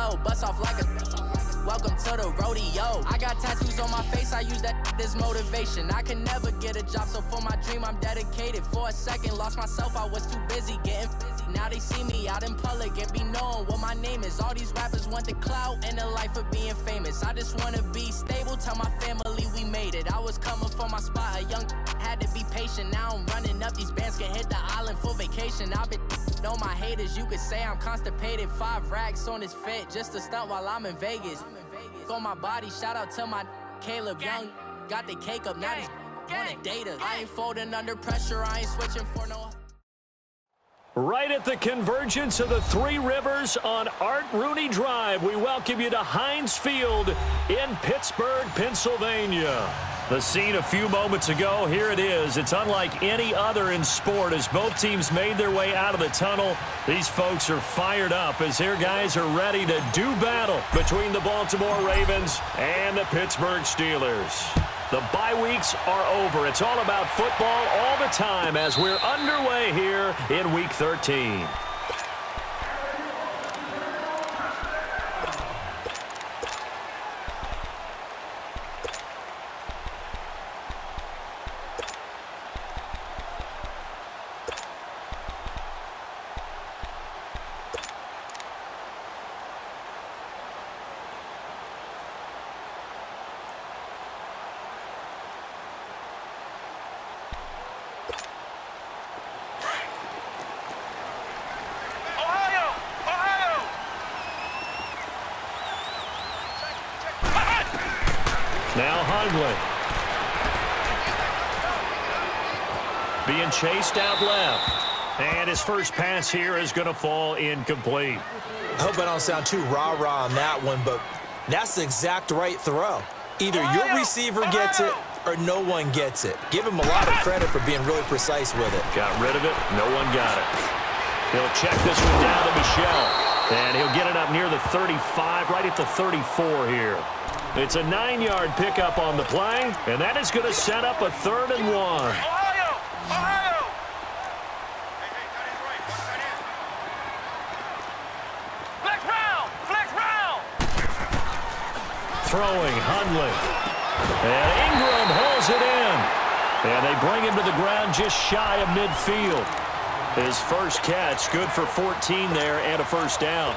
flow. Bust off like a welcome to the rodeo. I got tattoos on my face, I use that as motivation. I can never get a job, so for my dream I'm dedicated. For a second, lost myself, I was too busy getting busy. Now they see me out in public and be knowing what my name is. All these rappers want the clout and the life of being famous. I just wanna be stable, tell my family we made it. I was coming for my spot, a young had to be patient. Now I'm running up, these bands can hit the island for vacation. I've been on my haters, you could say I'm constipated. 5 racks on his fit, just to stunt while I'm in Vegas. On my body, shout out to my Caleb Young. Got the cake up, now he's wanna date us. I ain't folding under pressure, I ain't switching for no. Right at the convergence of the Three Rivers on Art Rooney Drive, we welcome you to Heinz Field in Pittsburgh, Pennsylvania. The scene a few moments ago, here it is. It's unlike any other in sport as both teams made their way out of the tunnel. These folks are fired up as their guys are ready to do battle between the Baltimore Ravens and the Pittsburgh Steelers. The bye weeks are over. It's all about football all the time as we're underway here in Week 13. Now Hundley. Being chased out left. And his first pass here is going to fall incomplete. I hope I don't sound too rah-rah on that one, but that's the exact right throw. Either your receiver gets it or no one gets it. Give him a lot of credit for being really precise with it. Got rid of it. No one got it. He'll check this one down to Michelle. And he'll get it up near the 35, right at the 34 here. It's a 9-yard pickup on the play, and that is going to set up a 3rd and 1. Ohio! Ohio! Flex round! Flex round! Throwing Hundley. And Ingram holds it in. And they bring him to the ground just shy of midfield. His first catch, good for 14 there and a first down.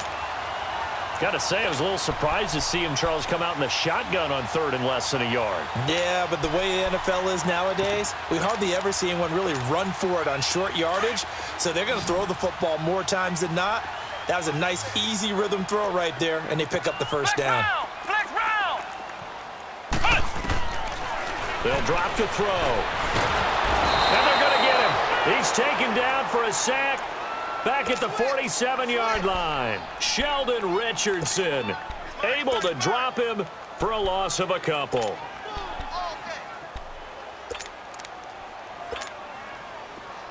Got to say, I was a little surprised to see him, Charles, come out in the shotgun on 3rd and less than a yard. Yeah, but the way the NFL is nowadays, we hardly ever see anyone really run for it on short yardage. So they're going to throw the football more times than not. That was a nice, easy rhythm throw right there, and they pick up the first down. Flex round! They'll drop to throw. And they're going to get him. He's taken down for a sack. Back at the 47-yard line, Sheldon Richardson able to drop him for a loss of a couple.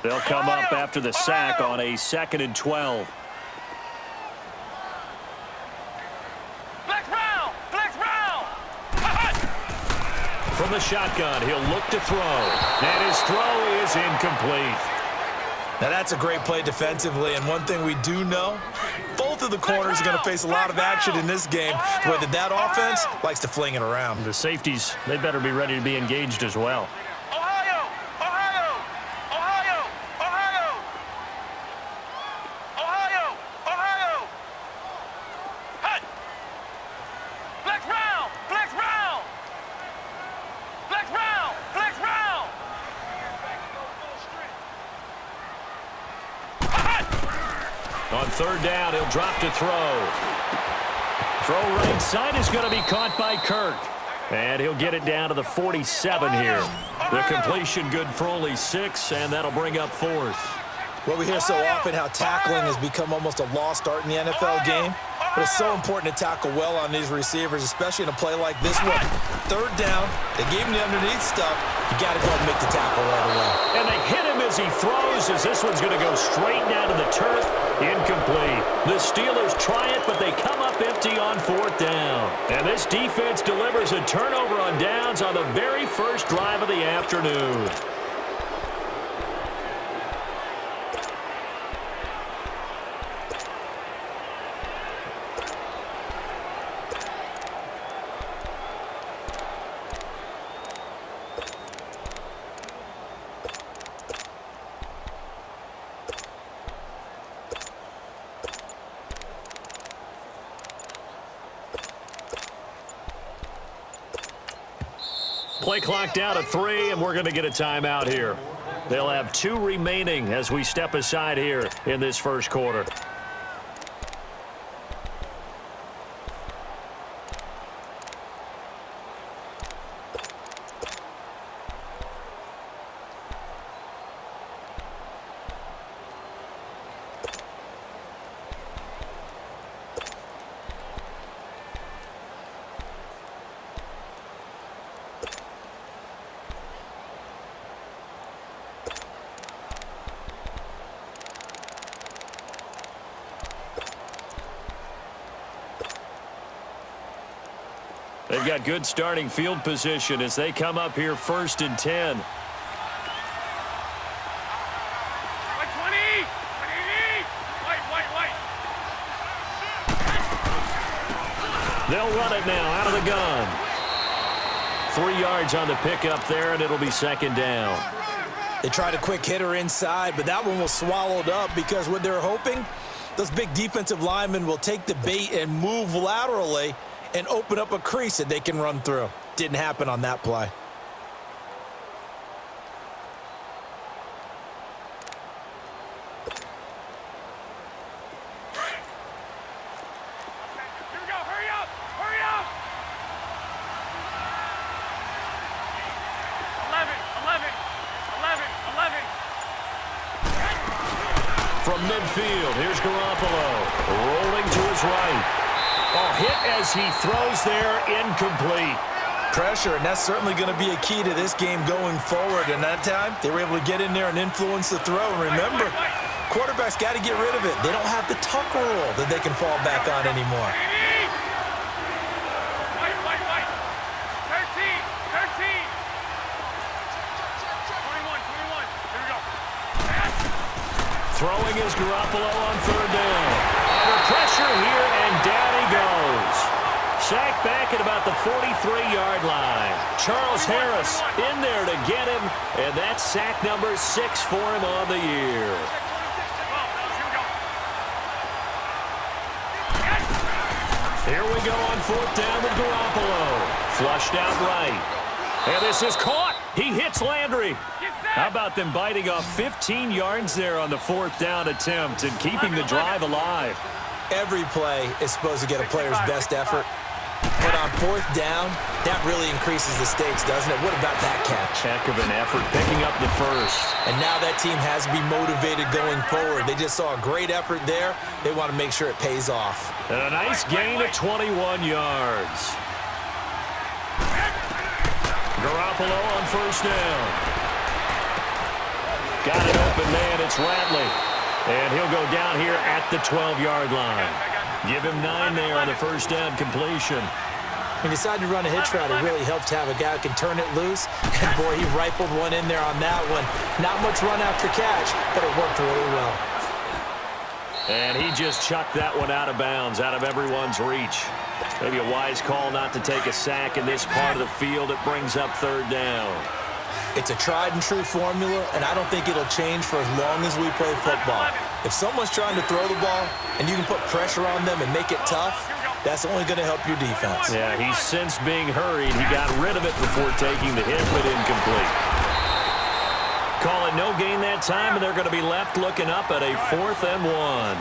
They'll come up after the sack on a 2nd and 12. Flex round! Flex round! From the shotgun, he'll look to throw. And his throw is incomplete. Now, that's a great play defensively, and one thing we do know, both of the corners are going to face a lot of action in this game, whether that offense likes to fling it around. The safeties, they better be ready to be engaged as well. Ohio! Ohio! Ohio! Ohio! Ohio! Ohio! Hut! Flex round! Flex round! Flex round! Flex round! On 3rd down, he'll drop to throw. Throw right side is going to be caught by Kirk. And he'll get it down to the 47 here. The completion good for only 6, and that'll bring up 4th. Well, we hear so often how tackling has become almost a lost art in the NFL game. But it's so important to tackle well on these receivers, especially in a play like this one. 3rd down, they gave him the underneath stuff. You got to go and make the tackle right away. And they hit him as he throws, as this one's going to go straight down to the turf. Incomplete. The Steelers try it, but they come up empty on 4th down. And this defense delivers a turnover on downs on the very first drive of the afternoon. Play clock down to 3, and we're going to get a timeout here. They'll have 2 remaining as we step aside here in this first quarter. They've got good starting field position as they come up here 1st and 10. They'll run it now out of the gun. 3 yards on the pickup there, and it'll be 2nd down. They tried a quick hitter inside, but that one was swallowed up because what they're hoping, those big defensive linemen will take the bait and move laterally and open up a crease that they can run through. Didn't happen on that play. Here we go. Hurry up. Hurry up. 11. From midfield, here's Garoppolo rolling to his right. Oh, hit as he throws there, incomplete. Pressure, and that's certainly going to be a key to this game going forward. And that time, they were able to get in there and influence the throw. And remember, quarterbacks got to get rid of it. They don't have the tuck rule that they can fall back on anymore. 13. 21. Here we go. Throwing is Garoppolo on 3rd down. Under pressure here, and down he goes. Sacked back at about the 43-yard line. Charles Harris in there to get him, and that's sack number 6 for him on the year. Here we go on 4th down with Garoppolo. Flushed out right. And this is caught. He hits Landry. How about them biting off 15 yards there on the 4th down attempt and keeping the drive alive? Every play is supposed to get a player's best effort. But on 4th down, that really increases the stakes, doesn't it? What about that catch? Heck of an effort picking up the first. And now that team has to be motivated going forward. They just saw a great effort there. They want to make sure it pays off. And a nice gain of 21 yards. Garoppolo on 1st down. Got an open man. It's Ratley. And he'll go down here at the 12-yard line. Give him 9 there on the 1st down completion. When you decide to run a hitch route, it really helps to have a guy who can turn it loose. And, boy, he rifled one in there on that one. Not much run after catch, but it worked really well. And he just chucked that one out of bounds, out of everyone's reach. Maybe a wise call not to take a sack in this part of the field. It brings up 3rd down. It's a tried-and-true formula, and I don't think it'll change for as long as we play football. If someone's trying to throw the ball and you can put pressure on them and make it tough, that's only going to help your defense. Yeah, he's since being hurried. He got rid of it before taking the hit, but incomplete. Call it no gain that time, and they're going to be left looking up at a 4th and 1.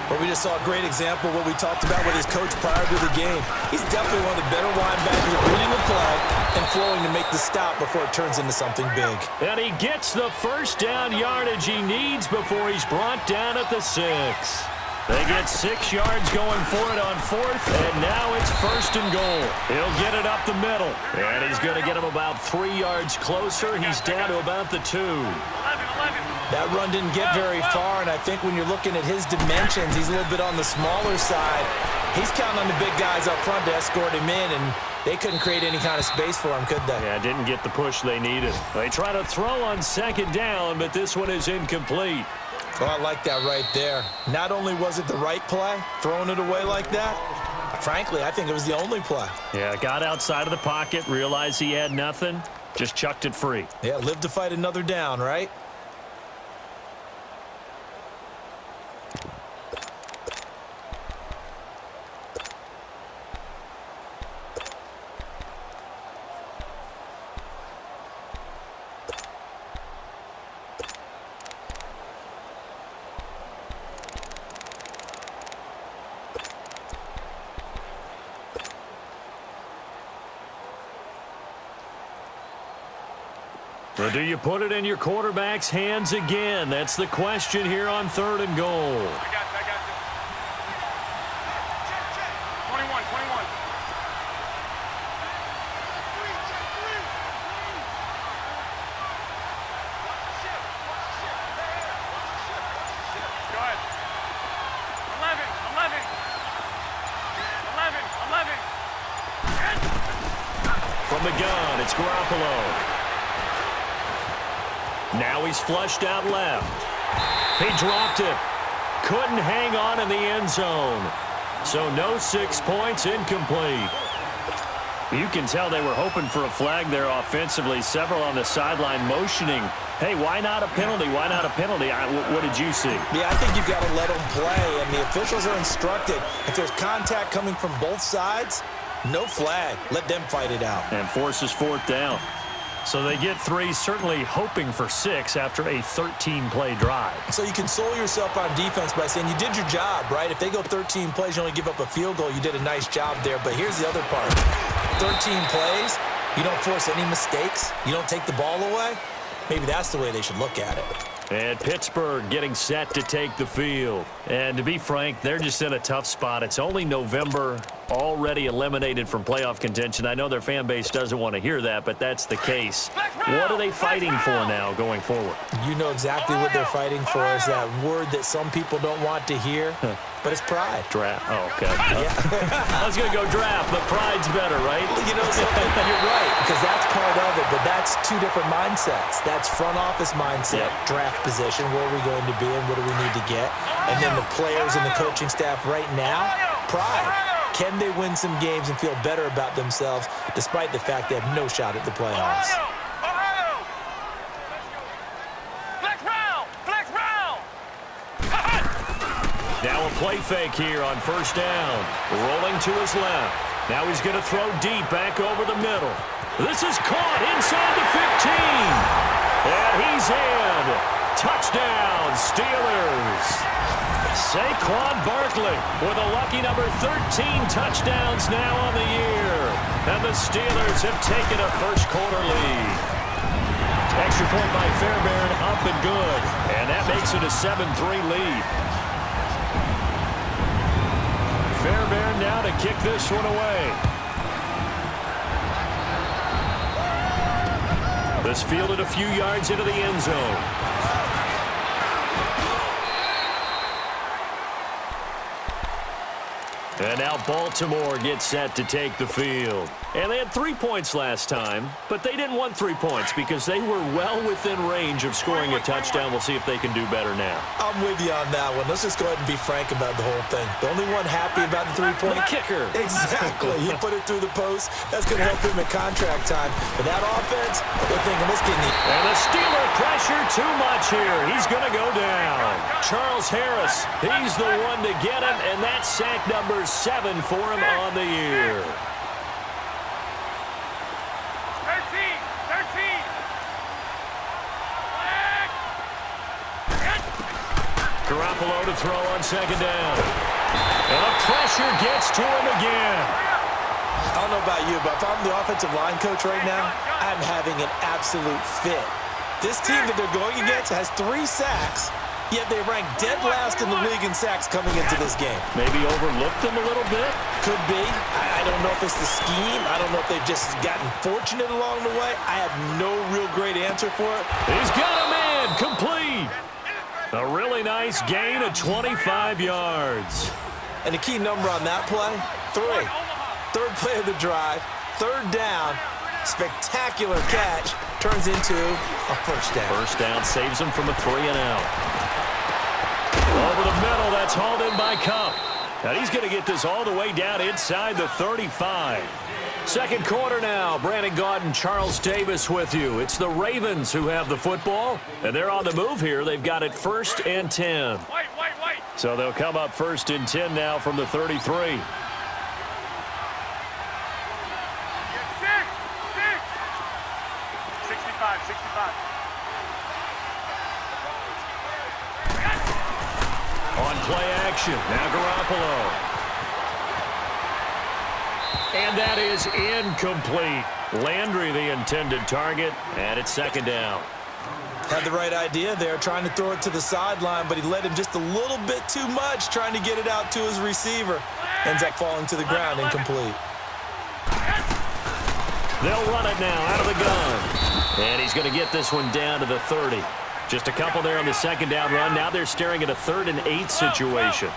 But we just saw a great example of what we talked about with his coach prior to the game. He's definitely one of the better linebackers at reading the play and flowing to make the stop before it turns into something big. And he gets the 1st down yardage he needs before he's brought down at the 6. They get 6 yards going for it on 4th, and now it's 1st and goal. He'll get it up the middle, and he's going to get him about 3 yards closer. He's down to about the 2. 11. That run didn't get very far, and I think when you're looking at his dimensions, he's a little bit on the smaller side. He's counting on the big guys up front to escort him in, and they couldn't create any kind of space for him, could they? Yeah, didn't get the push they needed. They try to throw on 2nd down, but this one is incomplete. Oh, I like that right there. Not only was it the right play, throwing it away like that, frankly, I think it was the only play. Yeah, got outside of the pocket, realized he had nothing, just chucked it free. Yeah, live to fight another down, right? Or do you put it in your quarterback's hands again? That's the question here on 3rd and goal. I got you. 21. Go ahead. 11. From the gun, it's Garoppolo. Now he's flushed out left. He dropped it. Couldn't hang on in the end zone. So no 6 points, incomplete. You can tell they were hoping for a flag there offensively. Several on the sideline motioning. Hey, why not a penalty? Why not a penalty? What did you see? Yeah, I think you've got to let them play, and the officials are instructed. If there's contact coming from both sides, no flag. Let them fight it out. And forces 4th down. So they get 3, certainly hoping for 6 after a 13-play drive. So you console yourself on defense by saying you did your job, right? If they go 13 plays, you only give up a field goal, you did a nice job there. But here's the other part. 13 plays, you don't force any mistakes, you don't take the ball away. Maybe that's the way they should look at it. And Pittsburgh getting set to take the field. And to be frank, they're just in a tough spot. It's only November, already eliminated from playoff contention. I know their fan base doesn't want to hear that, but that's the case. What are they fighting for now going forward? You know exactly what they're fighting for is that word that some people don't want to hear, but it's pride. Draft. Oh, okay. I was going to go draft, but pride's better, right? You know something? You're right, because that's part of it, but that's 2 different mindsets. That's front office mindset, draft position, where are we going to be and what do we need to get? And then the players and the coaching staff right now, pride. Can they win some games and feel better about themselves despite the fact they have no shot at the playoffs? Now a play fake here on 1st down. Rolling to his left. Now he's going to throw deep back over the middle. This is caught inside the 15. And he's in. Touchdown, Steelers. Saquon Barkley with a lucky number 13 touchdowns now on the year. And the Steelers have taken a first-quarter lead. Extra point by Fairbairn, up and good. And that makes it a 7-3 lead. Fairbairn now to kick this one away. This fielded a few yards into the end zone. And now Baltimore gets set to take the field. And they had 3 points last time, but they didn't want 3 points because they were well within range of scoring a touchdown. We'll see if they can do better now. I'm with you on that one. Let's just go ahead and be frank about the whole thing. The only one happy about the 3-point The kicker. Exactly. He put it through the post. That's going to help him at contract time. But that offense, they're thinking, let's get in the... And the Steeler pressure too much here. He's going to go down. Charles Harris, he's the one to get him, and that's sack number 7 for him on the year. 13. Garoppolo to throw on 2nd down. And the pressure gets to him again. I don't know about you, but if I'm the offensive line coach right now, I'm having an absolute fit. This team that they're going against has 3 sacks, yet they rank dead last in the league in sacks coming into this game. Maybe overlooked them a little bit? Could be. I don't know if it's the scheme. I don't know if they've just gotten fortunate along the way. I have no real great answer for it. He's got a man complete. A really nice gain of 25 yards. And the key number on that play, 3. 3rd play of the drive, 3rd down, spectacular catch, turns into a 1st down. 1st down saves him from a 3-and-out. Over the middle, that's hauled in by Cup. And he's going to get this all the way down inside the 35. 2nd quarter now. Brandon Gaudin, Charles Davis with you. It's the Ravens who have the football, and they're on the move here. They've got it 1st and 10. Wait. So they'll come up 1st and 10 now from the 33. 6. On play action, now Garoppolo. And that is incomplete. Landry, the intended target, and it's second down. Had the right idea there, trying to throw it to the sideline, but he led him just a little bit too much, trying to get it out to his receiver. Ends up falling to the ground, incomplete. They'll run it now out of the gun. And he's going to get this one down to the 30. Just a couple there on the second down run. Now they're staring at a 3rd and 8 situation.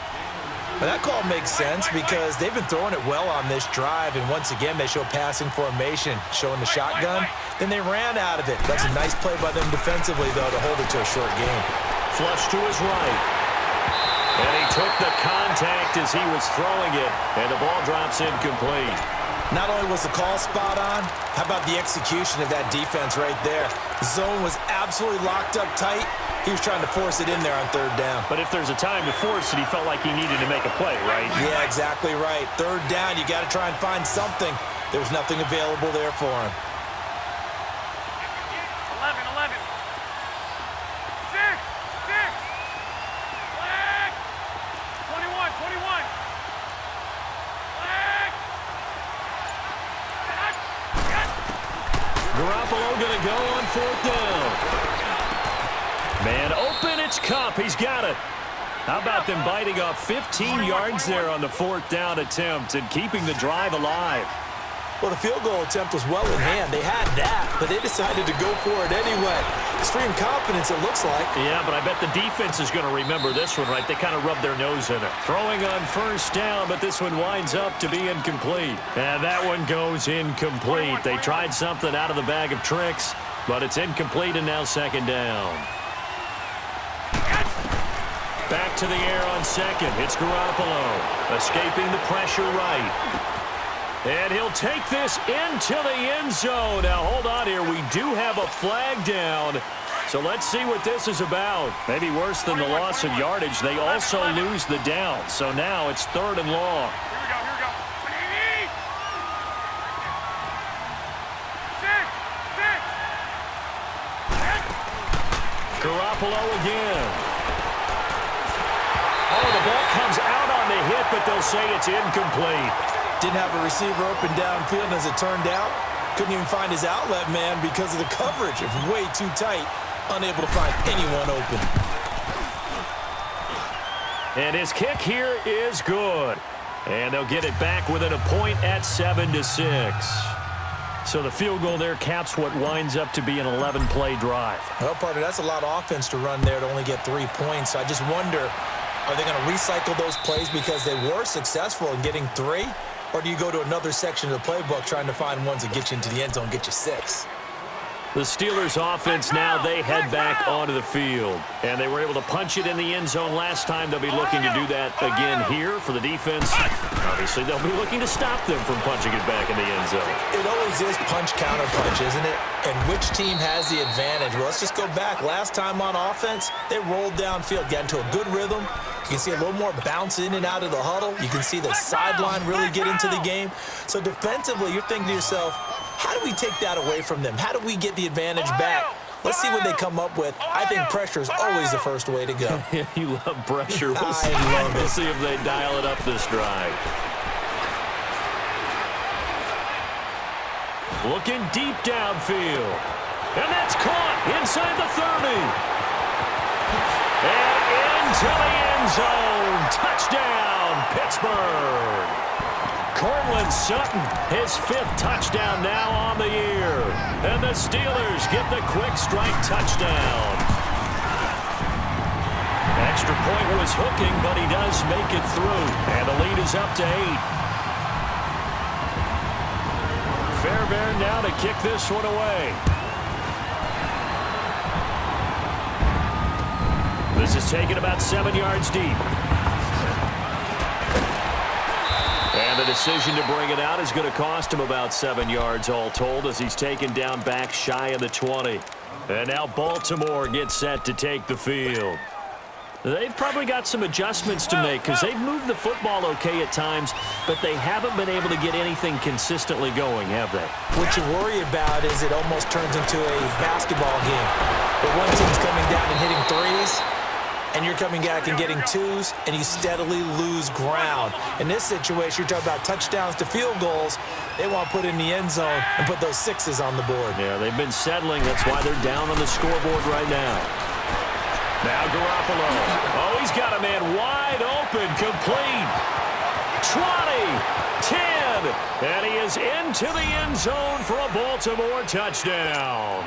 Well, that call makes sense because they've been throwing it well on this drive, and once again they show passing formation, showing the shotgun. Then they ran out of it. That's a nice play by them defensively, though, to hold it to a short game. Flush to his right. And he took the contact as he was throwing it, and the ball drops incomplete. Not only was the call spot on, how about the execution of that defense right there? The zone was absolutely locked up tight. He was trying to force it in there on 3rd down. But if there's a time to force it, he felt like he needed to make a play, right? Yeah, exactly right. 3rd down, you got to try and find something. There was nothing available there for him. 11. 6. Flag. 21. Flag. Garoppolo going to go on 4th down. Man open, it's Cup. He's got it. How about them biting off 15 yards there on the 4th down attempt and keeping the drive alive? Well, the field goal attempt was well in hand. They had that, but they decided to go for it anyway. Extreme confidence, it looks like. Yeah, but I bet the defense is going to remember this one, right? They kind of rubbed their nose in it. Throwing on 1st down, but this one winds up to be incomplete. And that one goes incomplete. They tried something out of the bag of tricks, but it's incomplete and now 2nd down. Back to the air on 2nd. It's Garoppolo. Escaping the pressure right. And he'll take this into the end zone. Now, hold on here. We do have a flag down. So let's see what this is about. Maybe worse than the loss of yardage. They also lose the down. So now it's 3rd and long. Here we go. 6. Garoppolo again. Oh, the ball comes out on the hit, but they'll say it's incomplete. Didn't have a receiver open downfield, as it turned out. Couldn't even find his outlet man because of the coverage. It was way too tight. Unable to find anyone open. And his kick here is good. And they'll get it back within a point at 7-6. So the field goal there caps what winds up to be an 11-play drive. Well, partner, that's a lot of offense to run there to only get 3 points. I just wonder, are they going to recycle those plays because they were successful in getting 3? Or do you go to another section of the playbook trying to find ones that get you into the end zone, get you 6? The Steelers offense now, they head back onto the field. And they were able to punch it in the end zone last time. They'll be looking to do that again here for the defense. Obviously, they'll be looking to stop them from punching it back in the end zone. It always is punch-counter-punch, isn't it? And which team has the advantage? Well, let's just go back. Last time on offense, they rolled downfield, got into a good rhythm. You can see a little more bounce in and out of the huddle. You can see the sideline really get into the game. So defensively, you're thinking to yourself, how do we take that away from them? How do we get the advantage back? Let's see what they come up with. I think pressure is always the first way to go. You love pressure. I love it. We'll see if they dial it up this drive. Looking deep downfield. And that's caught inside the 30. And into the end zone. Touchdown, Pittsburgh. Cortland Sutton, his 5th touchdown now on the year. And the Steelers get the quick strike touchdown. Extra point was hooking, but he does make it through. And the lead is up to 8. Fairbairn now to kick this one away. This is taken about 7 yards deep. And the decision to bring it out is going to cost him about 7 yards all told as he's taken down back shy of the 20. And now Baltimore gets set to take the field. They've probably got some adjustments to make because they've moved the football okay at times, but they haven't been able to get anything consistently going, have they? What you worry about is it almost turns into a basketball game. But one team's coming down and hitting threes, and you're coming back and getting twos, and you steadily lose ground. In this situation, you're talking about touchdowns to field goals. They want to put in the end zone and put those sixes on the board. Yeah, they've been settling. That's why they're down on the scoreboard right now. Now Garoppolo. Oh, he's got a man wide open, complete. 20, 10, and he is into the end zone for a Baltimore touchdown.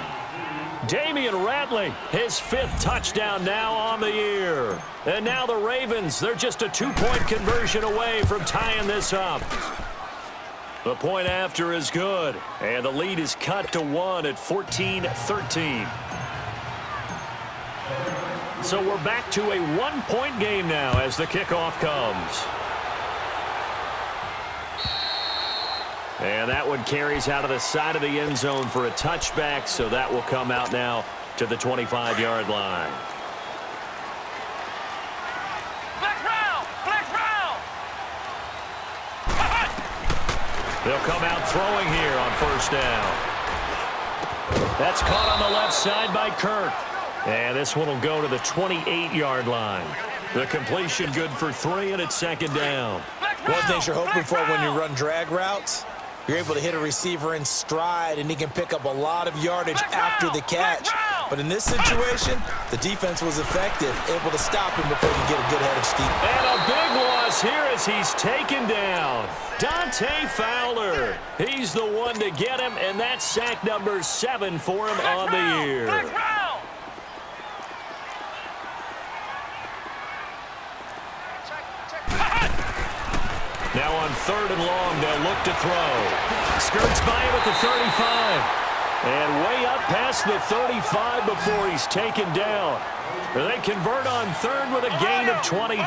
Damian Ratley, his 5th touchdown now on the year. And now the Ravens, they're just a 2-point conversion away from tying this up. The point after is good, and the lead is cut to 1 at 14-13. So we're back to a 1-point game now as the kickoff comes. And that one carries out of the side of the end zone for a touchback, so that will come out now to the 25-yard line. Flex round! Flex round! They'll come out throwing here on first down. That's caught on the left side by Kirk. And this one will go to the 28-yard line. The completion good for 3, and it's second down. One thing you're hoping for when you run drag routes, you're able to hit a receiver in stride, and he can pick up a lot of yardage after the catch. But in this situation, the defense was effective, able to stop him before he get a good head of steam. And a big loss here as he's taken down. Dante Fowler. He's the one to get him, and that's sack number 7 for him on the year. Now on 3rd and long, they'll look to throw. Skirts by him at the 35. And way up past the 35 before he's taken down. They convert on 3rd with a gain of 22.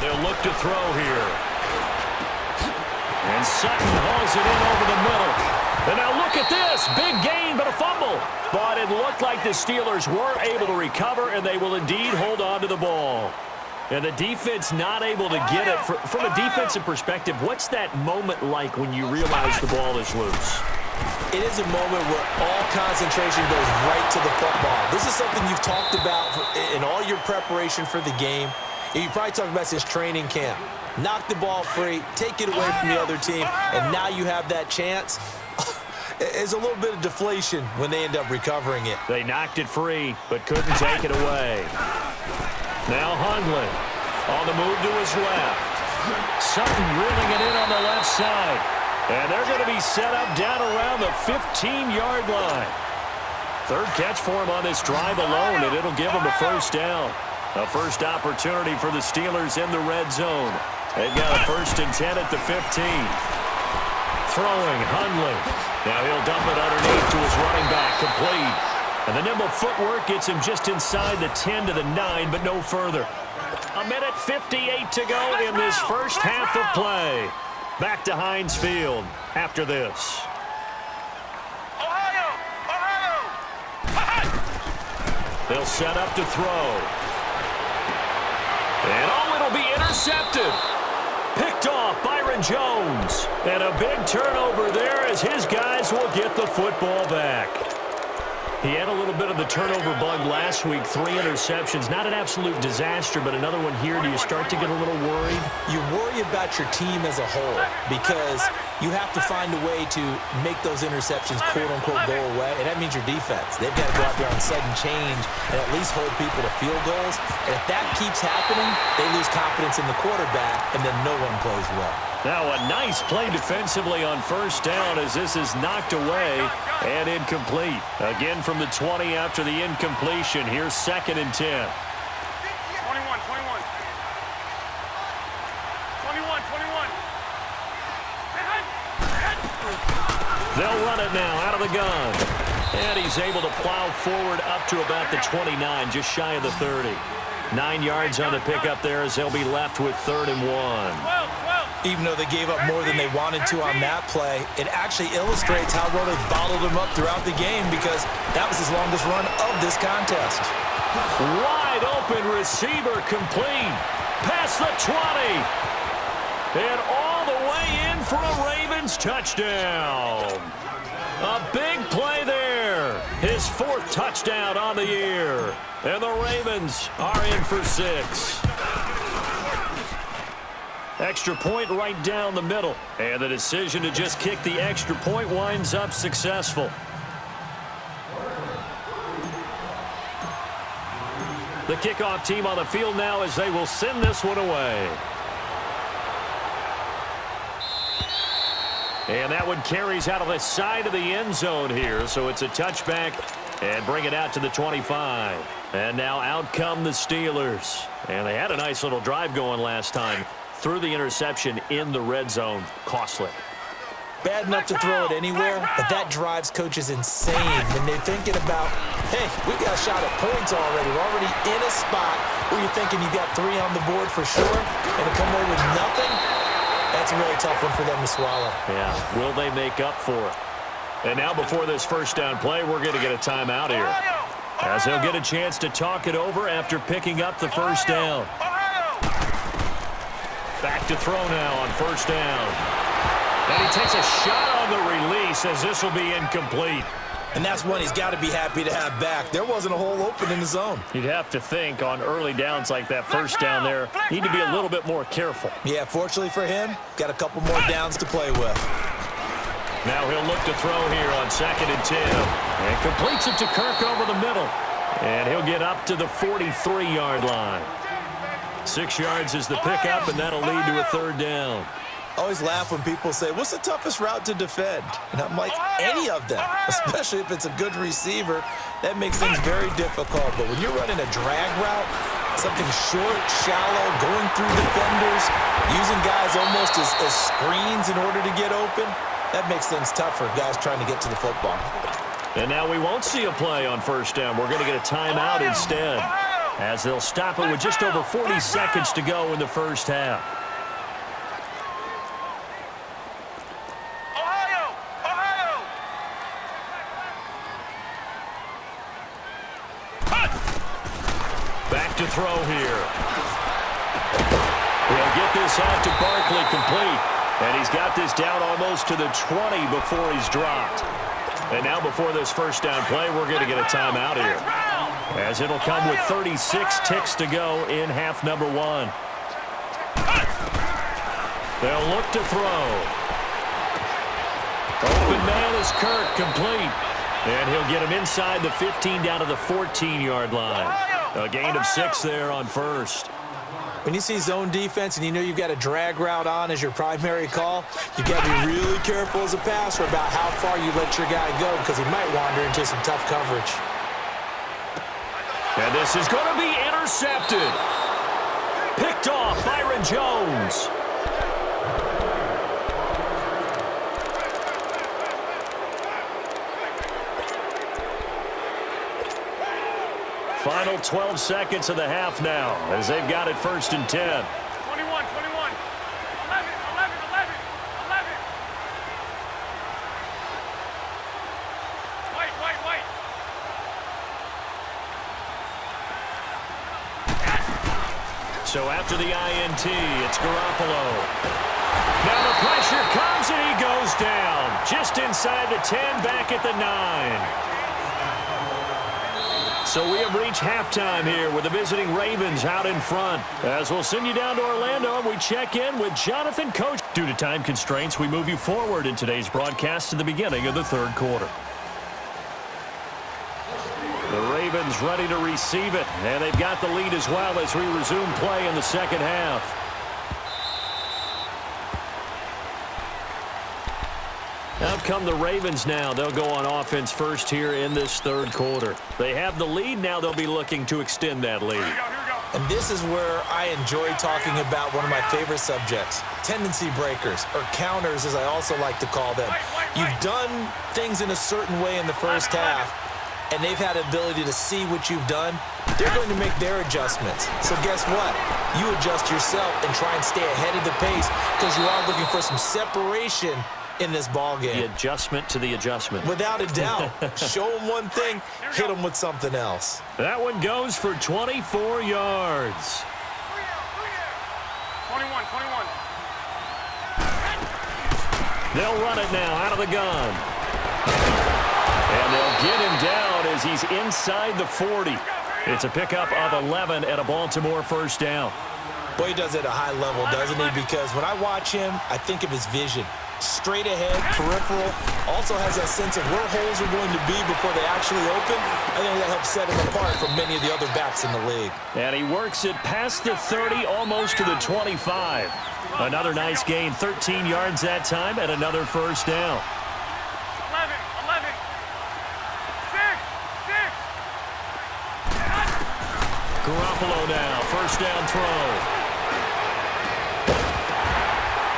They'll look to throw here. And Sutton hauls it in over the middle. And now look at this. Big gain, but a fumble. But it looked like the Steelers were able to recover, and they will indeed hold on to the ball. And the defense not able to get it. From a defensive perspective, what's that moment like when you realize the ball is loose? It is a moment where all concentration goes right to the football. This is something you've talked about in all your preparation for the game. You probably talked about since training camp. Knock the ball free, take it away from the other team, and now you have that chance. It's a little bit of deflation when they end up recovering it. They knocked it free, but couldn't take it away. Now Hundley on the move to his left. Sutton reeling it in on the left side. And they're going to be set up down around the 15-yard line. 3rd catch for him on this drive alone, and it'll give him a first down. A first opportunity for the Steelers in the red zone. They've got a 1st and 10 at the 15. Throwing Hundley. Now he'll dump it underneath to his running back, complete. And the nimble footwork gets him just inside the 10 to the 9, but no further. 1:58 to go in this first half of play. Back to Heinz Field after this. They'll set up to throw. And it'll be intercepted. Picked off Byron Jones. And a big turnover there as his guys will get the football back. He had a little bit of the turnover bug last week, 3 interceptions. Not an absolute disaster, but another one here. Do you start to get a little worried? You worry about your team as a whole because you have to find a way to make those interceptions, quote-unquote, go away, and that means your defense. They've got to go out there on sudden change and at least hold people to field goals. And if that keeps happening, they lose confidence in the quarterback, and then no one plays well. Now a nice play defensively on first down as this is knocked away and incomplete. Again from the 20 after the incompletion. Here's 2nd and 10. 21. They'll run it now out of the gun. And he's able to plow forward up to about the 29, just shy of the 30. 9 yards on the pickup there as they'll be left with 3rd and 1. Even though they gave up more than they wanted to on that play, it actually illustrates how well they bottled him up throughout the game because that was his longest run of this contest. Wide open receiver complete. Past the 20. And all the way in for a Ravens touchdown. A big play there. His 4th touchdown on the year. And the Ravens are in for 6. Extra point right down the middle. And the decision to just kick the extra point winds up successful. The kickoff team on the field now as they will send this one away. And that one carries out of the side of the end zone here. So it's a touchback and bring it out to the 25. And now out come the Steelers. And they had a nice little drive going last time. Threw the interception in the red zone. Costly. Bad enough to throw it anywhere, but that drives coaches insane when they're thinking about, hey, we got a shot at points already. We're already in a spot where you're thinking you got 3 on the board for sure, and to come away with nothing, that's a really tough one for them to swallow. Yeah, will they make up for it? And now before this first down play, we're going to get a timeout here, as they'll get a chance to talk it over after picking up the first down. Back to throw now on first down. And he takes a shot on the release as this will be incomplete. And that's one he's got to be happy to have back. There wasn't a hole open in the zone. You'd have to think on early downs like that first down there, need to be a little bit more careful. Yeah, fortunately for him, got a couple more downs to play with. Now he'll look to throw here on 2nd and 10. And completes it to Kirk over the middle. And he'll get up to the 43-yard line. 6 yards is the pickup, and that'll lead to a 3rd down. I always laugh when people say, what's the toughest route to defend? And I'm like, any of them, especially if it's a good receiver. That makes things very difficult. But when you're running a drag route, something short, shallow, going through defenders, using guys almost as screens in order to get open, that makes things tough for guys trying to get to the football. And now we won't see a play on first down. We're going to get a timeout instead, as they'll stop it with just over 40 seconds to go in the first half. Back to throw here. He'll get this out to Barkley complete. And he's got this down almost to the 20 before he's dropped. And now before this first down play, we're going to get a timeout here, as it'll come with 36 ticks to go in half number 1. They'll look to throw. Open man is Kirk, complete. And he'll get him inside the 15 down to the 14-yard line. A gain of 6 there on first. When you see zone defense and you know you've got a drag route on as your primary call, you've got to be really careful as a passer about how far you let your guy go, because he might wander into some tough coverage. And this is going to be intercepted. Picked off Byron Jones. Final 12 seconds of the half now, as they've got it 1st and 10. 21, 21. 11, 11, 11. Wait. So after the INT, it's Garoppolo. Now the pressure comes and he goes down. Just inside the 10, back at the 9. So we have reached halftime here with the visiting Ravens out in front. As we'll send you down to Orlando and we check in with Jonathan Coach. Due to time constraints, we move you forward in today's broadcast to the beginning of the 3rd quarter. The Ravens ready to receive it, and they've got the lead as well as we resume play in the 2nd half. Out come the Ravens now. They'll go on offense first here in this 3rd quarter. They have the lead. Now they'll be looking to extend that lead. Here we go. And this is where I enjoy talking about one of my favorite subjects, tendency breakers, or counters as I also like to call them. You've done things in a certain way in the first half, and they've had the ability to see what you've done. They're going to make their adjustments. So guess what? You adjust yourself and try and stay ahead of the pace, because you are looking for some separation in this ball game. The adjustment to the adjustment. Without a doubt. Show them one thing, hit them with something else. That one goes for 24 yards. 21. They'll run it now out of the gun. And they'll get him down as as he's inside the 40. It's a pickup of 11 and a Baltimore first down. Boy, he does it at a high level, doesn't he? Because when I watch him, I think of his vision. Straight ahead, peripheral, also has that sense of where holes are going to be before they actually open. I think that helps set him apart from many of the other backs in the league. And he works it past the 30, almost to the 25. Another nice gain, 13 yards that time, and another first down. 11, 11. 6, 6. Garoppolo now, first down throw.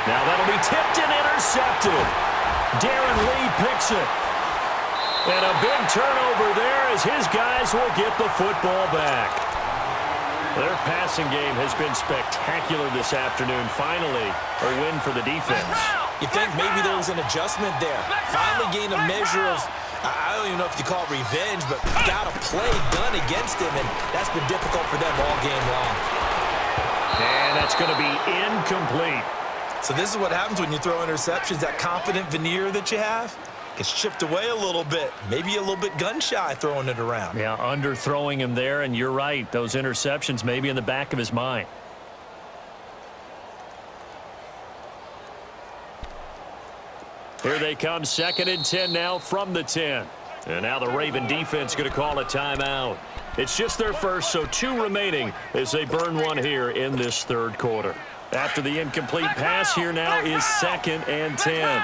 Now that'll be tipped and intercepted. Darren Lee picks it. And a big turnover there as his guys will get the football back. Their passing game has been spectacular this afternoon. Finally, a win for the defense. You think maybe there was an adjustment there. Finally gained a measure of, I don't even know if you call it revenge, but got a play done against him, and that's been difficult for them all game long. And that's going to be incomplete. So this is what happens when you throw interceptions. That confident veneer that you have gets chipped away a little bit. Maybe a little bit gun-shy throwing it around. Yeah, underthrowing him there, and you're right. Those interceptions may be in the back of his mind. Here they come, 2nd and 10 now from the 10. And now the Raven defense going to call a timeout. It's just their first, so 2 remaining as they burn one here in this third quarter. After the incomplete pass, here now is 2nd and 10.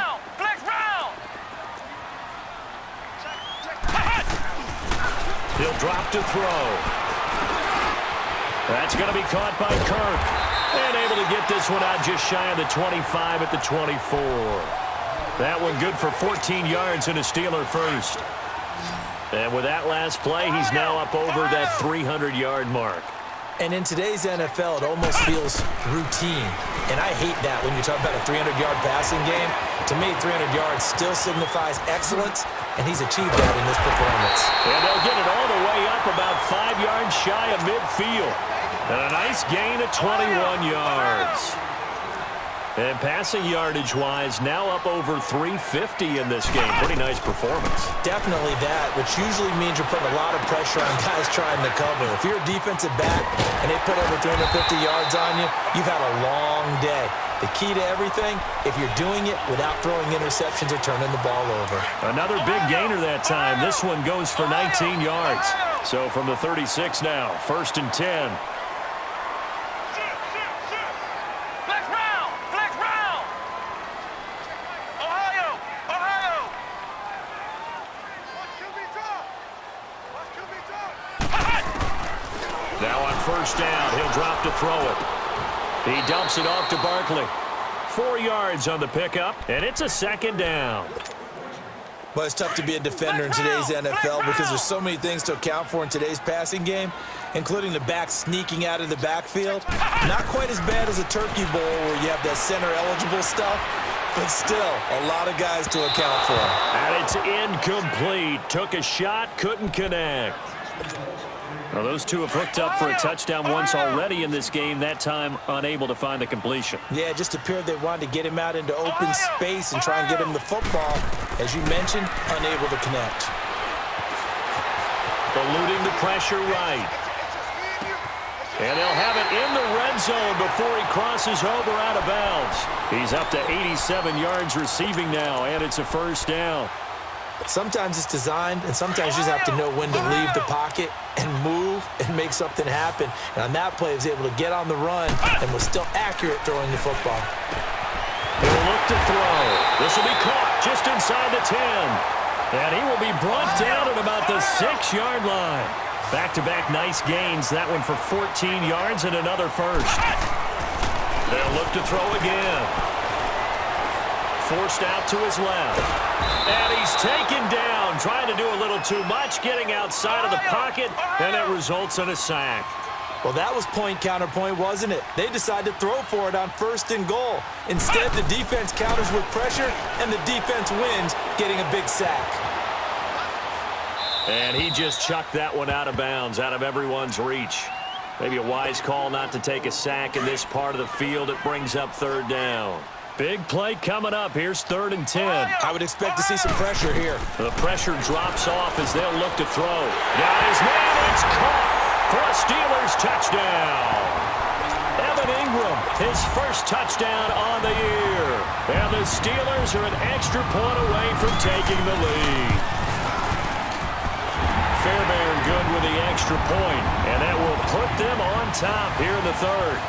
He'll drop to throw. That's going to be caught by Kirk. And able to get this one out just shy of the 25 at the 24. That one good for 14 yards and a Steeler first. And with that last play, he's now up over that 300-yard mark. And in today's NFL, it almost feels routine. And I hate that when you talk about a 300-yard passing game. To me, 300 yards still signifies excellence, and he's achieved that in this performance. And they'll get it all the way up about 5 yards shy of midfield. And a nice gain of 21 yards. And passing yardage-wise, now up over 350 in this game. Pretty nice performance. Definitely that, which usually means you're putting a lot of pressure on guys trying to cover. If you're a defensive back and they put over 350 yards on you, you've had a long day. The key to everything, if you're doing it without throwing interceptions or turning the ball over. Another big gainer that time. This one goes for 19 yards. So from the 36 now, 1st and 10. First down, he'll drop to throw it. He dumps it off to Barkley. 4 yards on the pickup, and it's a 2nd down. But it's tough to be a defender in today's NFL because there's so many things to account for in today's passing game, including the back sneaking out of the backfield. Not quite as bad as a turkey bowl where you have that center-eligible stuff, but still a lot of guys to account for. And it's incomplete. Took a shot, couldn't connect. Well, those two have hooked up for a touchdown once already in this game, that time unable to find the completion. Yeah, it just appeared they wanted to get him out into open space and try and get him the football. As you mentioned, unable to connect. Eluding the pressure right. And they'll have it in the red zone before he crosses over out of bounds. He's up to 87 yards receiving now, and it's a first down. Sometimes it's designed, and sometimes you just have to know when to leave the pocket and move and make something happen. And on that play, he was able to get on the run and was still accurate throwing the football. He'll look to throw. This will be caught just inside the 10. And he will be brought down at about the 6-yard line. Back-to-back nice gains. That one for 14 yards and another first. They'll look to throw again. Forced out to his left. And he's taken down, trying to do a little too much, getting outside of the pocket, and it results in a sack. Well, that was point-counterpoint, wasn't it? They decided to throw for it on 1st and goal. Instead, the defense counters with pressure, and the defense wins, getting a big sack. And he just chucked that one out of bounds, out of everyone's reach. Maybe a wise call not to take a sack in this part of the field. It brings up 3rd down. Big play coming up. Here's 3rd and 10. I would expect to see some pressure here. The pressure drops off as they'll look to throw. Got his man. It's caught for a Steelers touchdown. Evan Ingram, his first touchdown on the year. And the Steelers are an extra point away from taking the lead. Fairbairn good with the extra point, and that will put them on top here in the 3rd.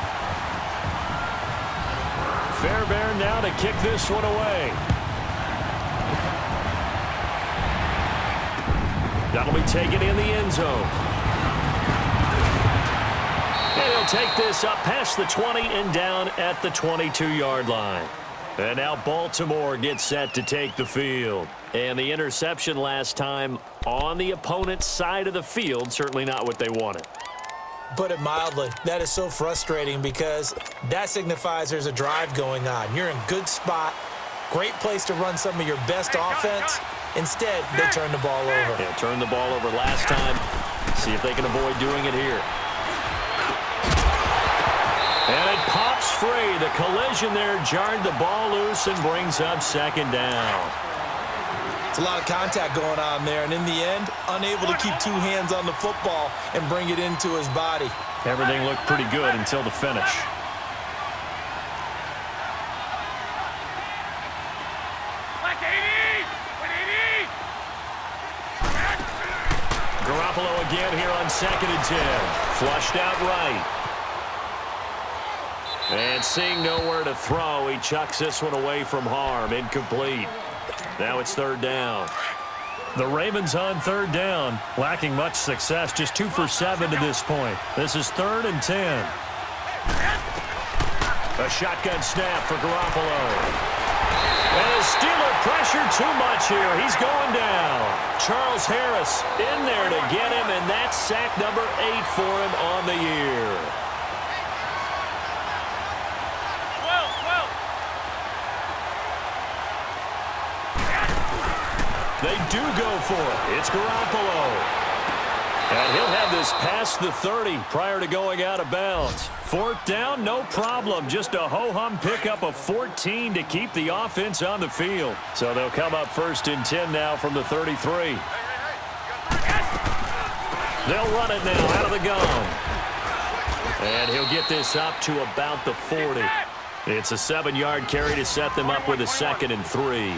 Fairbairn now to kick this one away. That'll be taken in the end zone. And he'll take this up past the 20 and down at the 22-yard line. And now Baltimore gets set to take the field. And the interception last time on the opponent's side of the field, certainly not what they wanted. Put it mildly, that is so frustrating because that signifies there's a drive going on. You're in good spot, great place to run some of your best offense. Instead, they turn the ball over. Yeah, turned the ball over last time. See if they can avoid doing it here. And it pops free. The collision there jarred the ball loose and brings up 2nd down. It's a lot of contact going on there, and in the end, unable to keep 2 hands on the football and bring it into his body. Everything looked pretty good until the finish. Garoppolo again here on 2nd and 10. Flushed out right. And seeing nowhere to throw, he chucks this one away from harm. Incomplete. Now it's 3rd down. The Ravens on 3rd down, lacking much success, just 2 for 7 to this point. This is 3rd and 10. A shotgun snap for Garoppolo. And the Steeler pressure too much here. He's going down. Charles Harris in there to get him, and that's sack number 8 for him on the year. They do go for it. It's Garoppolo. And he'll have this past the 30 prior to going out of bounds. 4th down, no problem. Just a ho-hum pickup of 14 to keep the offense on the field. So they'll come up 1st and 10 now from the 33. They'll run it now out of the gun. And he'll get this up to about the 40. It's a 7-yard carry to set them up with a 2nd and 3.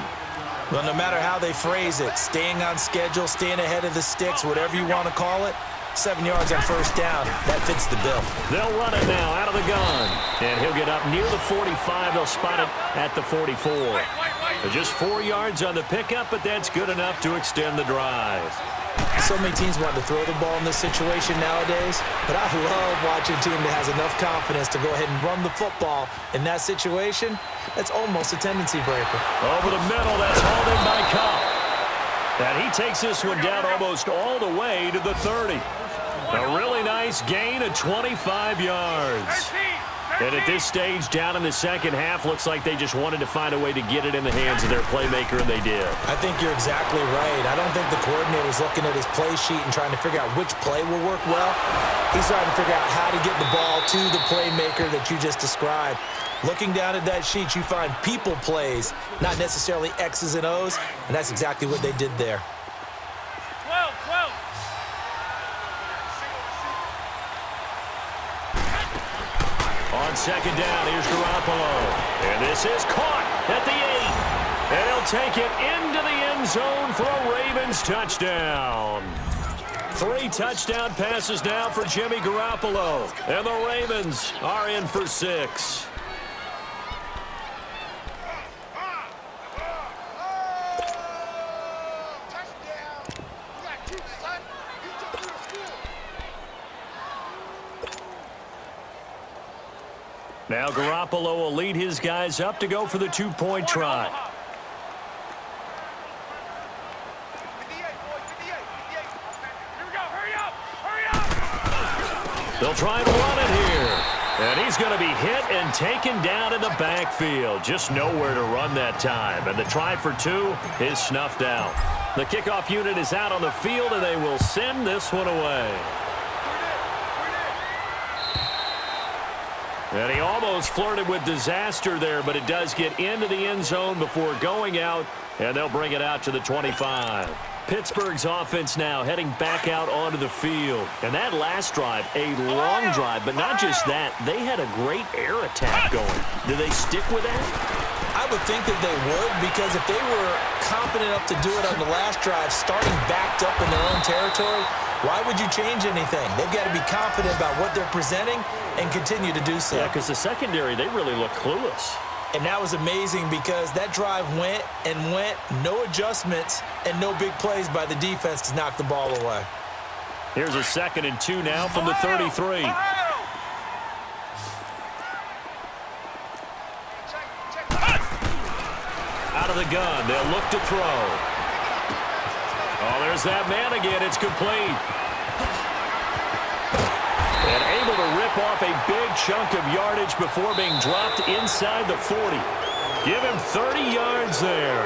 Well, no matter how they phrase it, staying on schedule, staying ahead of the sticks, whatever you want to call it, 7 yards on 1st down, that fits the bill. They'll run it now out of the gun. And he'll get up near the 45. They'll spot it at the 44. Just 4 yards on the pickup, but that's good enough to extend the drive. So many teams want to throw the ball in this situation nowadays, but I love watching a team that has enough confidence to go ahead and run the football. In that situation, that's almost a tendency breaker. Over the middle, that's hauled in by Cup. And he takes this one down almost all the way to the 30. A really nice gain of 25 yards. And at this stage, down in the 2nd half, looks like they just wanted to find a way to get it in the hands of their playmaker, and they did. I think you're exactly right. I don't think the coordinator's looking at his play sheet and trying to figure out which play will work well. He's trying to figure out how to get the ball to the playmaker that you just described. Looking down at that sheet, you find people plays, not necessarily X's and O's, and that's exactly what they did there. 12. On 2nd down, here's Garoppolo. And this is caught at the 8. And he'll take it into the end zone for a Ravens touchdown. 3 touchdown passes now for Jimmy Garoppolo. And the Ravens are in for 6. Now Garoppolo will lead his guys up to go for the 2-point try. They'll try and run it here. And he's going to be hit and taken down in the backfield. Just nowhere to run that time. And the try for 2 is snuffed out. The kickoff unit is out on the field, and they will send this one away. And he almost flirted with disaster there, but it does get into the end zone before going out, and they'll bring it out to the 25. Pittsburgh's offense now heading back out onto the field. And that last drive, a long drive, but not just that. They had a great air attack going. Do they stick with that? I would think that they would, because if they were confident enough to do it on the last drive, starting backed up in their own territory, why would you change anything? They've got to be confident about what they're presenting and continue to do so. Yeah, because the secondary, they really look clueless. And that was amazing because that drive went and went, no adjustments, and no big plays by the defense to knock the ball away. Here's a 2nd and 2 now from the 33. Out of the gun, they'll look to throw. Oh, there's that man again. It's complete. And able to rip off a big chunk of yardage before being dropped inside the 40. Give him 30 yards there.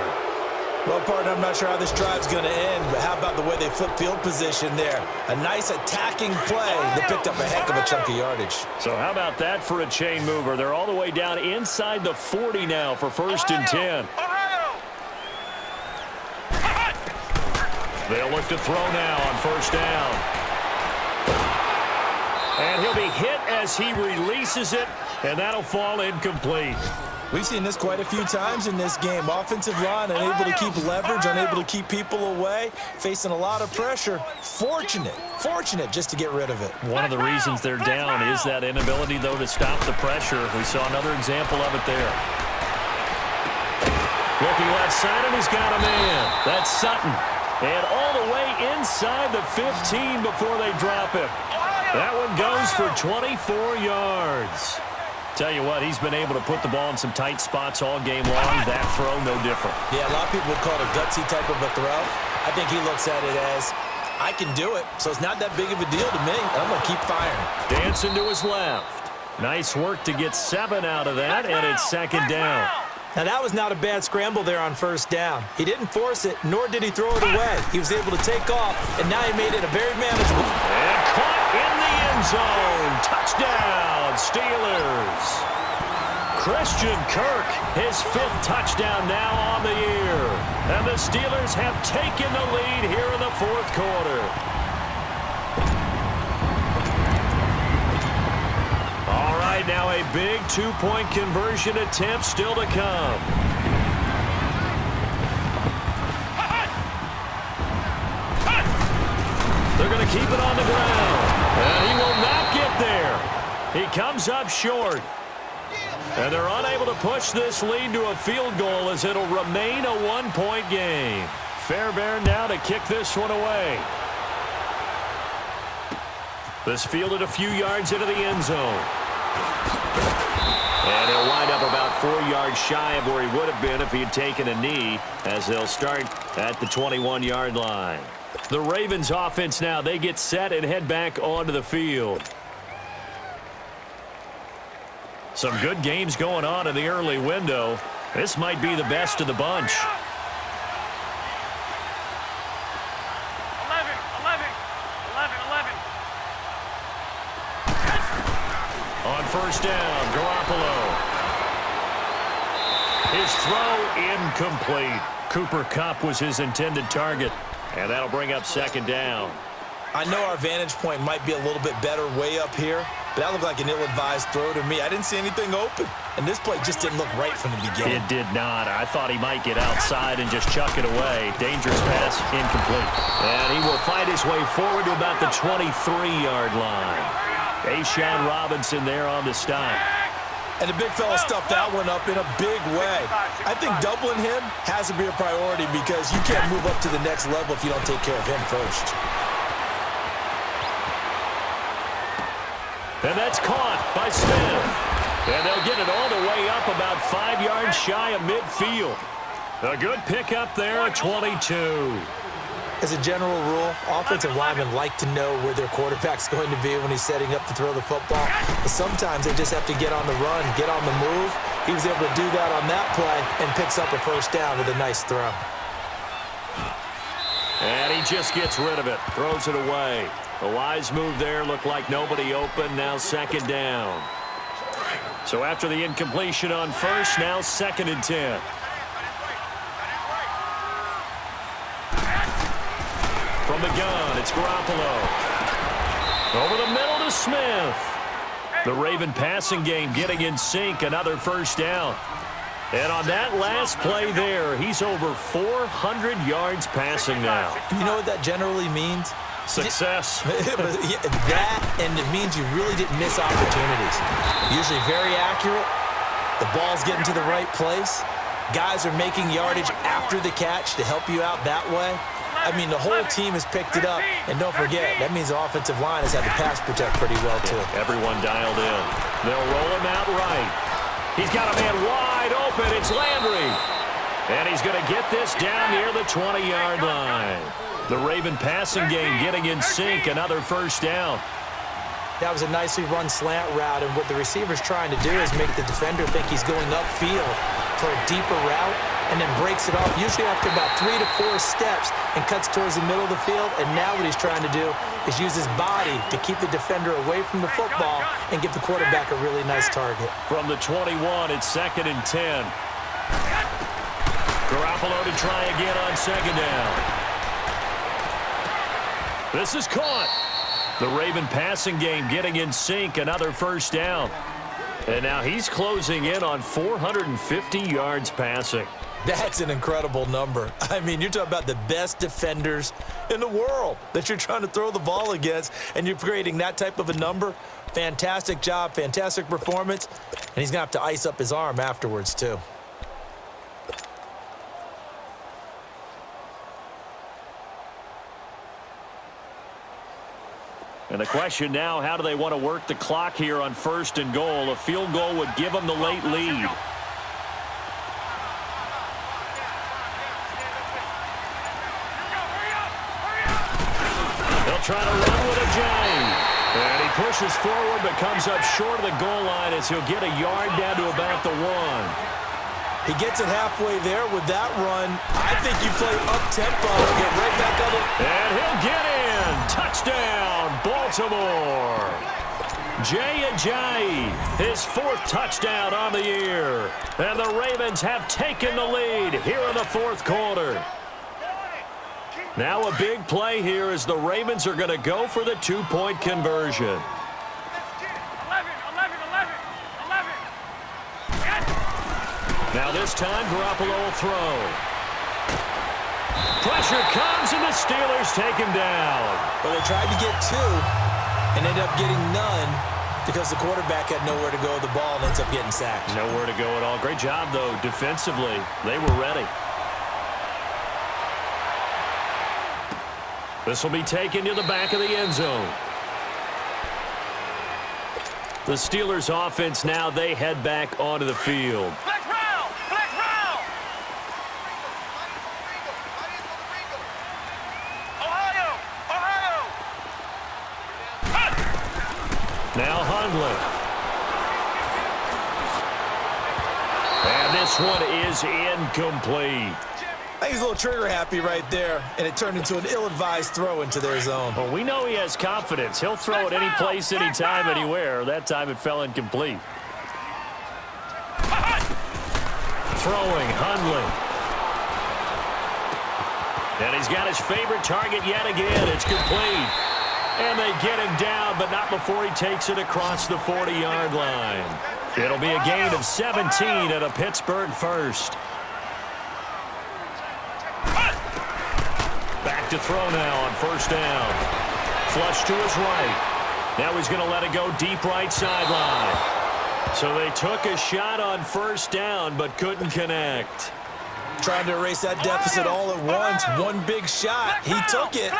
Well, partner, I'm not sure how this drive's going to end, but how about the way they flip field position there? A nice attacking play that picked up a heck of a chunk of yardage. So how about that for a chain mover? They're all the way down inside the 40 now for 1st and 10. They'll look to throw now on 1st down. And he'll be hit as he releases it, and that'll fall incomplete. We've seen this quite a few times in this game. Offensive line unable to keep leverage, unable to keep people away, facing a lot of pressure. Fortunate just to get rid of it. One of the reasons they're down is that inability, though, to stop the pressure. We saw another example of it there. Looking left side, and he's got a man. That's Sutton. And all the way inside the 15 before they drop him. That one goes for 24 yards. Tell you what, he's been able to put the ball in some tight spots all game long. That throw, no different. Yeah, a lot of people would call it a gutsy type of a throw. I think he looks at it as, I can do it, so it's not that big of a deal to me. I'm going to keep firing. Dancing to his left. Nice work to get 7 out of that, and it's 2nd down. Now, that was not a bad scramble there on 1st down. He didn't force it, nor did he throw it away. He was able to take off, and now he made it a very manageable. And caught in the end zone. Touchdown, Steelers. Christian Kirk, his 5th touchdown now on the year. And the Steelers have taken the lead here in the 4th quarter. All right, now a big 2-point conversion attempt still to come. They're going to keep it on the ground. And he will not get there. He comes up short. And they're unable to push this lead to a field goal as it'll remain a 1-point game. Fairbairn now to kick this one away. This fielded a few yards into the end zone. And he'll wind up about 4 yards shy of where he would have been if he had taken a knee, as they'll start at the 21-yard line. The Ravens offense now, they get set and head back onto the field. Some good games going on in the early window. This might be the best of the bunch. 11. On 1st down, Garoppolo. His throw incomplete. Cooper Kupp was his intended target. And that'll bring up 2nd down. I know our vantage point might be a little bit better way up here, but that looked like an ill-advised throw to me. I didn't see anything open, and this play just didn't look right from the beginning. It did not. I thought he might get outside and just chuck it away. Dangerous pass, incomplete. And he will fight his way forward to about the 23-yard line. A'Shawn Robinson there on the stop. And the big fella stuffed that one up in a big way. I think doubling him has to be a priority because you can't move up to the next level if you don't take care of him first. And that's caught by Smith. And they'll get it all the way up about 5 yards shy of midfield. A good pickup there at 22. As a general rule, offensive linemen like to know where their quarterback's going to be when he's setting up to throw the football. But sometimes they just have to get on the run, get on the move. He was able to do that on that play and picks up a 1st down with a nice throw. And he just gets rid of it, throws it away. A wise move there, looked like nobody open, now 2nd down. So after the incompletion on first, now 2nd and 10. From the gun, it's Garoppolo. Over the middle to Smith. The Raven passing game getting in sync, another first down. And on that last play there, he's over 400 yards passing now. You know what that generally means? Success. That, and it means you really didn't miss opportunities. Usually very accurate. The ball's getting to the right place. Guys are making yardage after the catch to help you out that way. I mean, the whole team has picked it up. And don't forget, that means the offensive line has had to pass protect pretty well, too. Everyone dialed in. They'll roll him out right. He's got a man wide open. It's Landry. And he's going to get this down near the 20-yard line. The Raven passing game getting in sync, another first down. That was a nicely run slant route, and what the receiver's trying to do is make the defender think he's going upfield for a deeper route and then breaks it off, usually after about 3 to 4 steps, and cuts towards the middle of the field. And now what he's trying to do is use his body to keep the defender away from the football and give the quarterback a really nice target. From the 21, it's 2nd and 10. Garoppolo to try again on 2nd down. This is caught. The Raven passing game getting in sync, another first down. And now he's closing in on 450 yards passing. That's an incredible number. I mean, you're talking about the best defenders in the world that you're trying to throw the ball against, and you're creating that type of a number. Fantastic job, fantastic performance, and he's going to have to ice up his arm afterwards, too. And the question now, how do they want to work the clock here on 1st and goal? A field goal would give them the late lead. They'll try to run with a J. And he pushes forward but comes up short of the goal line as he'll get a yard down to about the 1. He gets it halfway there with that run. I think you play up-tempo, get right back on it. And he'll get in. Touchdown, Baltimore. Jay Ajayi, his 4th touchdown on the year. And the Ravens have taken the lead here in the 4th quarter. Now a big play here as the Ravens are going to go for the 2-point conversion. Now this time, Garoppolo will throw. Pressure comes, and the Steelers take him down. Well, they tried to get 2 and ended up getting none because the quarterback had nowhere to go with the ball and ends up getting sacked. Nowhere to go at all. Great job, though, defensively. They were ready. This will be taken to the back of the end zone. The Steelers' offense now, they head back onto the field. Now Hundley. And this one is incomplete. I think he's a little trigger happy right there, and it turned into an ill-advised throw into their zone. Well, we know he has confidence. He'll throw it any place, anytime, anywhere. That time it fell incomplete. Throwing, Hundley. And he's got his favorite target yet again. It's complete. And they get him down, but not before he takes it across the 40-yard line. It'll be a gain of 17 at a Pittsburgh first. Back to throw now on 1st down. Flush to his right. Now he's going to let it go deep right sideline. So they took a shot on 1st down, but couldn't connect. Trying to erase that deficit all at once. One big shot. He took it.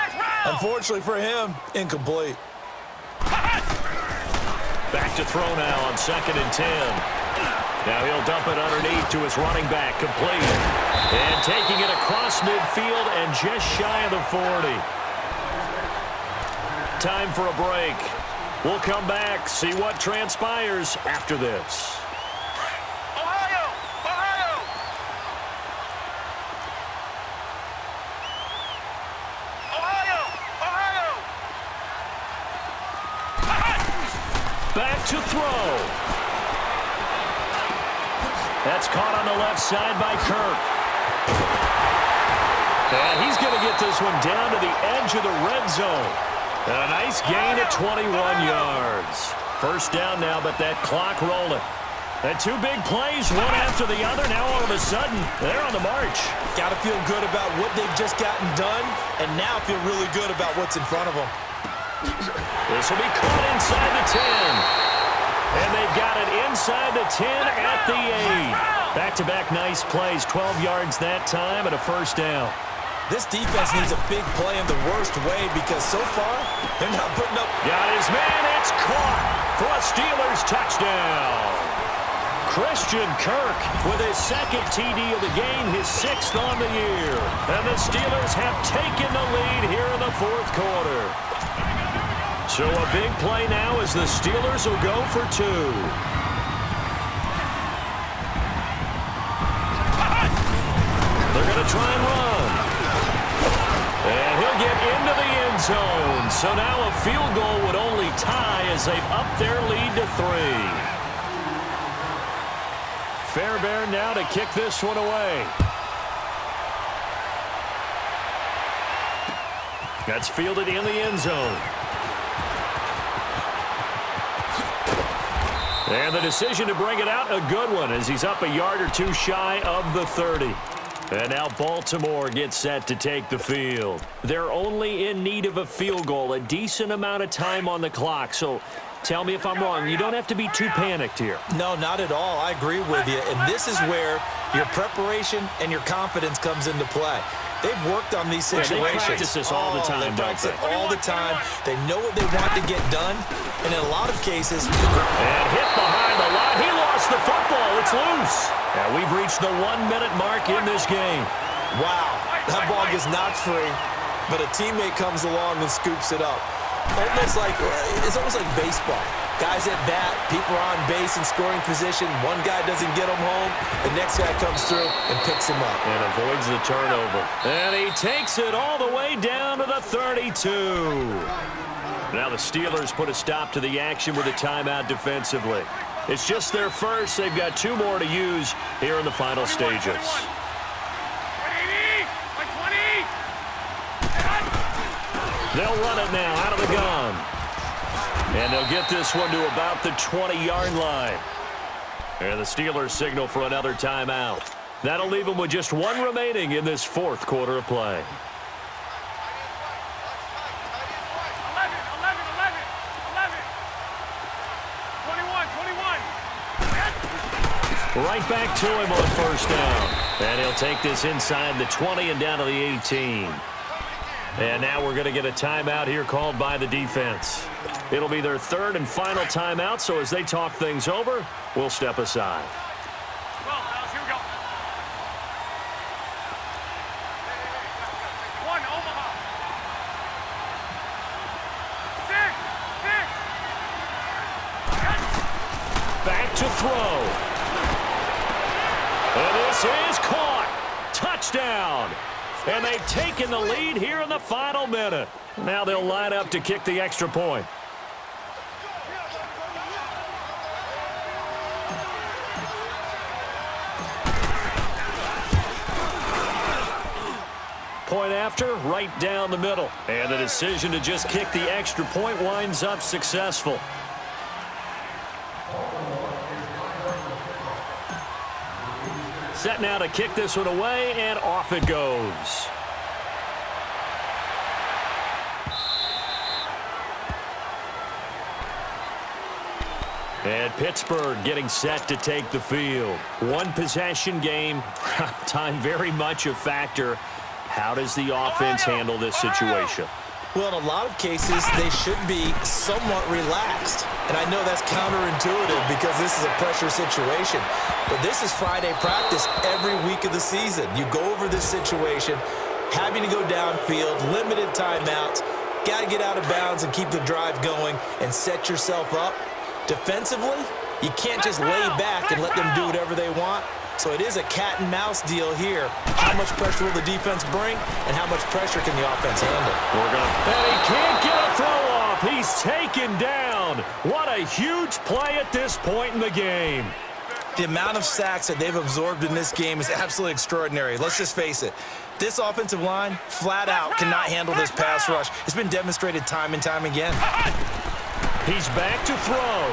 Unfortunately for him, incomplete. Back to throw now on 2nd and 10. Now he'll dump it underneath to his running back, complete. And taking it across midfield and just shy of the 40. Time for a break. We'll come back, see what transpires after this. Back to throw. That's caught on the left side by Kirk. And he's going to get this one down to the edge of the red zone. And a nice gain of 21 yards. First down now, but that clock rolling. And two big plays, one after the other. Now all of a sudden, they're on the march. Got to feel good about what they've just gotten done, and now feel really good about what's in front of them. This will be caught inside the 10. And they've got it inside the 10 at the 8. Back-to-back nice plays, 12 yards that time and a first down. This defense needs a big play in the worst way because so far, they're not putting up. Got his man, it's caught for a Steelers touchdown. Christian Kirk with his second TD of the game, his 6th on the year. And the Steelers have taken the lead here in the fourth quarter. So a big play now as the Steelers will go for 2. They're going to try and run. And he'll get into the end zone. So now a field goal would only tie as they've upped their lead to 3. Fairbairn now to kick this one away. That's fielded in the end zone. And the decision to bring it out, a good one, as he's up a yard or two shy of the 30. And now Baltimore gets set to take the field. They're only in need of a field goal, a decent amount of time on the clock. So tell me if I'm wrong. You don't have to be too panicked here. No, not at all. I agree with you. And this is where your preparation and your confidence comes into play. They've worked on these situations. They practice this all the time, they practice don't it all the time. They know what they want to get done. And in a lot of cases... And hit behind the line. He lost the football. It's loose. And we've reached the 1-minute mark in this game. Wow. That ball gets knocked free, but a teammate comes along and scoops it up. It's almost like baseball. Guys at bat, people are on base in scoring position. One guy doesn't get him home. The next guy comes through and picks him up. And avoids the turnover. And he takes it all the way down to the 32. Now the Steelers put a stop to the action with a timeout defensively. It's just their first. They've got 2 more to use here in the final stages. They'll run it now out of the gun. And they'll get this one to about the 20-yard line. And the Steelers signal for another timeout. That'll leave them with just 1 remaining in this fourth quarter of play. 21. Right back to him on first down. And he'll take this inside the 20 and down to the 18. And now we're going to get a timeout here called by the defense. It'll be their 3rd and final timeout, so as they talk things over, we'll step aside. Well, here we go. 1, Omaha. 6. Back to throw. And this is caught. Touchdown. And they've taken the lead here in the final minute. Now they'll line up to kick the extra point. Point after, right down the middle. And the decision to just kick the extra point winds up successful. Set now to kick this one away, and off it goes. And Pittsburgh getting set to take the field. 1 possession game, time very much a factor. How does the offense handle this situation? Well, in a lot of cases, they should be somewhat relaxed. And I know that's counterintuitive because this is a pressure situation. But this is Friday practice every week of the season. You go over this situation, having to go downfield, limited timeouts, got to get out of bounds and keep the drive going and set yourself up. Defensively, you can't just lay back and let them do whatever they want. So it is a cat and mouse deal here. How much pressure will the defense bring, and how much pressure can the offense handle? And he can't get a throw off. He's taken down. What a huge play at this point in the game. The amount of sacks that they've absorbed in this game is absolutely extraordinary. Let's just face it. This offensive line, flat out, cannot handle this pass rush. It's been demonstrated time and time again. He's back to throw.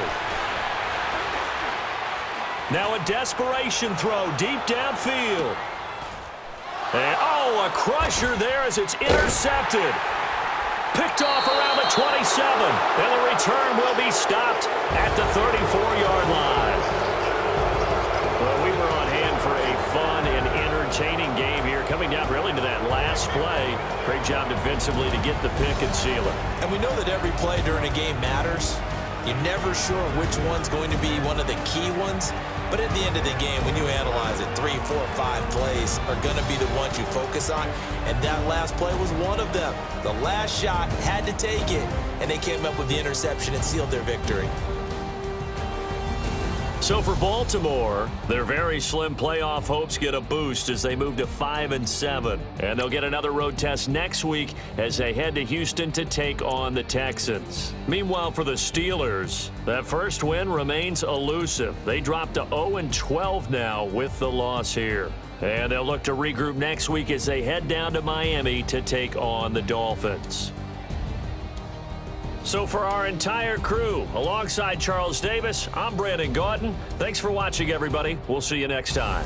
Now a desperation throw deep downfield. And, oh, a crusher there as it's intercepted. Picked off around the 27. And the return will be stopped at the 34-yard line. Well, we were on hand for a fun and entertaining game here, coming down really to that last play. Great job defensively to get the pick and seal it. And we know that every play during a game matters. You're never sure which one's going to be one of the key ones. But at the end of the game, when you analyze it, 3, 4, 5 plays are going to be the ones you focus on. And that last play was one of them. The last shot had to take it, and they came up with the interception and sealed their victory. So for Baltimore, their very slim playoff hopes get a boost as they move to 5-7. And they'll get another road test next week as they head to Houston to take on the Texans. Meanwhile, for the Steelers, that first win remains elusive. They drop to 0-12 now with the loss here. And they'll look to regroup next week as they head down to Miami to take on the Dolphins. So for our entire crew, alongside Charles Davis, I'm Brandon Gautin. Thanks for watching, everybody. We'll see you next time.